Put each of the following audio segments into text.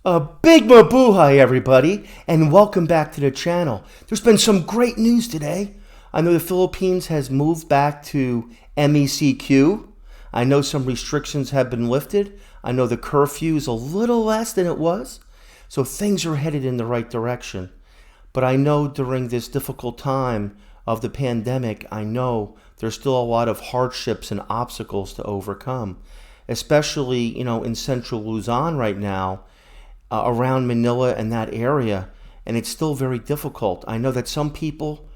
A big mabuhay, everybody, and welcome back to the channel. There's been some great news today. I know the Philippines has moved back to MECQ. I know some restrictions have been lifted. I know the curfew is a little less than it was. So things are headed in the right direction. But I know during this difficult time of the pandemic, I know there's still a lot of hardships and obstacles to overcome, especially, in central Luzon right now. Around Manila and that area, and it's still very difficult. I know that some people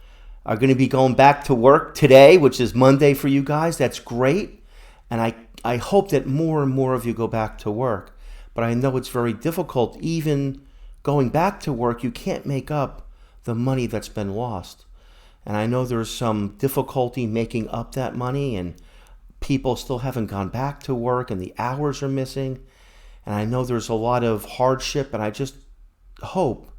are going to be going back to work today, which is Monday for you guys. That's great, and I hope that more and more of you go back to work. But I know it's very difficult. Even going back to work, you can't make up the money that's been lost. And I know there's some difficulty making up that money, and people still haven't gone back to work, and the hours are missing. And I know there's a lot of hardship, and I just hope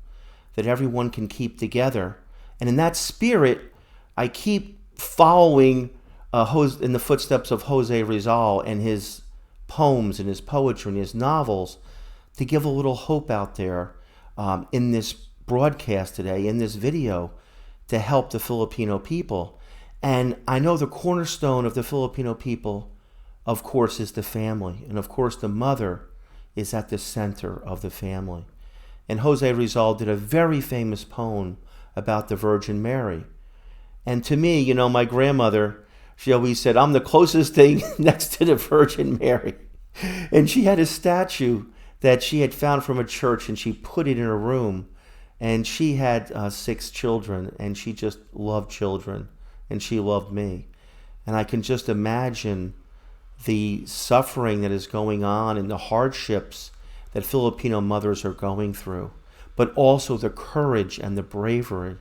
that everyone can keep together. And in that spirit, I keep following in the footsteps of Jose Rizal and his poems and his poetry and his novels to give a little hope out there in this broadcast today, in this video, to help the Filipino people. And I know the cornerstone of the Filipino people, of course, is the family. And of course, the mother is at the center of the family. And Jose Rizal did a very famous poem about the Virgin Mary. And to me, my grandmother, she always said, I'm the closest thing next to the Virgin Mary. And she had a statue that she had found from a church, and she put it in her room. And she had 6 children, and she just loved children, and she loved me. And I can just imagine the suffering that is going on and the hardships that Filipino mothers are going through, but also the courage and the bravery.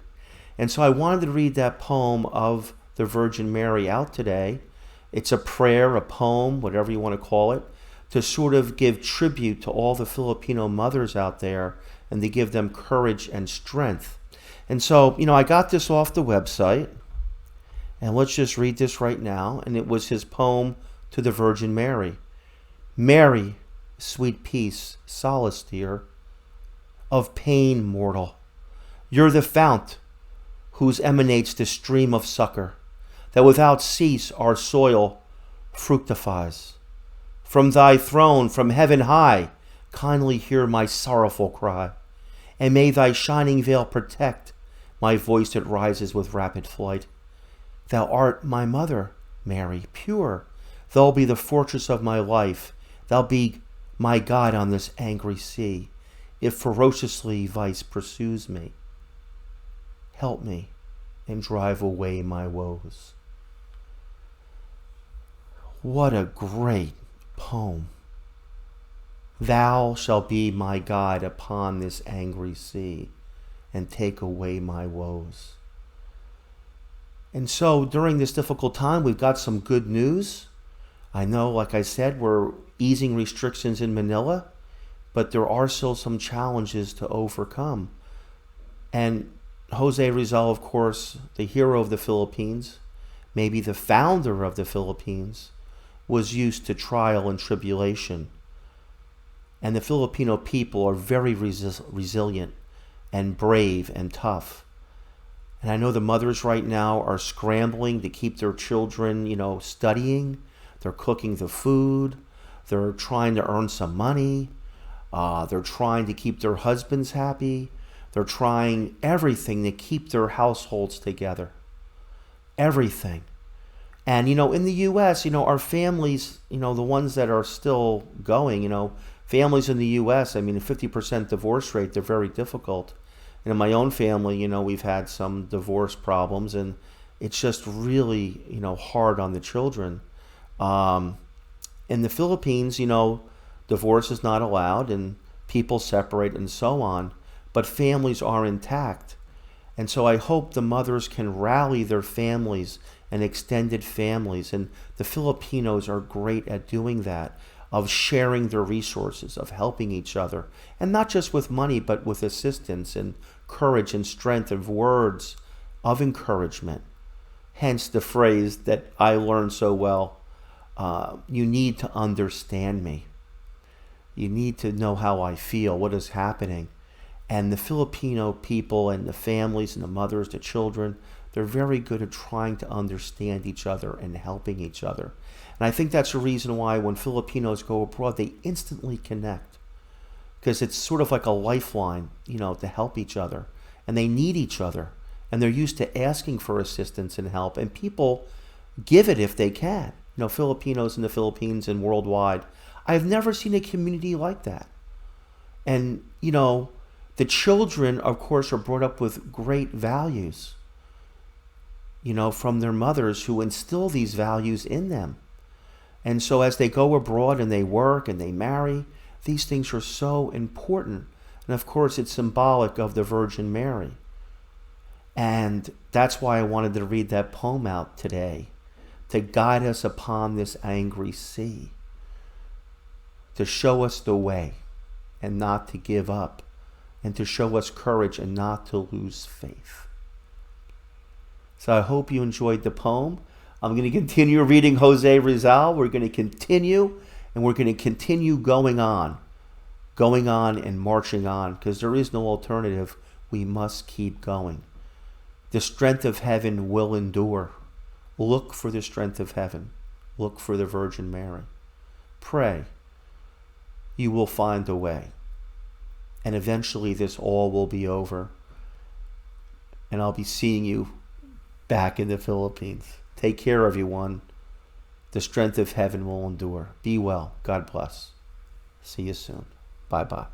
And so I wanted to read that poem of the Virgin Mary out today. It's a prayer, a poem, whatever you want to call it, to sort of give tribute to all the Filipino mothers out there and to give them courage and strength. And so, I got this off the website, and let's just read this right now. And it was his poem to the Virgin Mary. Mary, sweet peace, solace dear, of pain mortal, you're the fount whose emanates the stream of succor, that without cease our soil fructifies. From thy throne, from heaven high, kindly hear my sorrowful cry, and may thy shining veil protect my voice that rises with rapid flight. Thou art my mother, Mary, pure. Thou'll be the fortress of my life. Thou be my guide on this angry sea. If ferociously vice pursues me, help me and drive away my woes. What a great poem. Thou shalt be my guide upon this angry sea and take away my woes. And so during this difficult time, we've got some good news. I know, like I said, we're easing restrictions in Manila, but there are still some challenges to overcome. And Jose Rizal, of course, the hero of the Philippines, maybe the founder of the Philippines, was used to trial and tribulation. And the Filipino people are very resilient and brave and tough. And I know the mothers right now are scrambling to keep their children, studying. They're cooking the food. They're trying to earn some money. They're trying to keep their husbands happy. They're trying everything to keep their households together. Everything. And, in the U.S., our families, the ones that are still going, families in the U.S., 50% divorce rate, they're very difficult. And in my own family, we've had some divorce problems, and it's just really, hard on the children. In the Philippines, divorce is not allowed and people separate and so on, but families are intact. And so I hope the mothers can rally their families and extended families. And the Filipinos are great at doing that, of sharing their resources, of helping each other. And not just with money, but with assistance and courage and strength of words of encouragement. Hence the phrase that I learned so well, you need to understand me. You need to know how I feel, what is happening. And the Filipino people and the families and the mothers, the children, they're very good at trying to understand each other and helping each other. And I think that's the reason why when Filipinos go abroad, they instantly connect. Because it's sort of like a lifeline, to help each other. And they need each other. And they're used to asking for assistance and help. And people give it if they can. Filipinos in the Philippines and worldwide. I've never seen a community like that. And, the children, of course, are brought up with great values, from their mothers who instill these values in them. And so as they go abroad and they work and they marry, these things are so important. And of course, it's symbolic of the Virgin Mary. And that's why I wanted to read that poem out today, to guide us upon this angry sea, to show us the way and not to give up, and to show us courage and not to lose faith. So I hope you enjoyed the poem. I'm going to continue reading Jose Rizal. We're going to continue, and we're going to continue going on and marching on, because there is no alternative. We must keep going. The strength of heaven will endure. Look for the strength of heaven. Look for the Virgin Mary. Pray. You will find a way. And eventually this all will be over. And I'll be seeing you back in the Philippines. Take care, everyone. The strength of heaven will endure. Be well. God bless. See you soon. Bye-bye.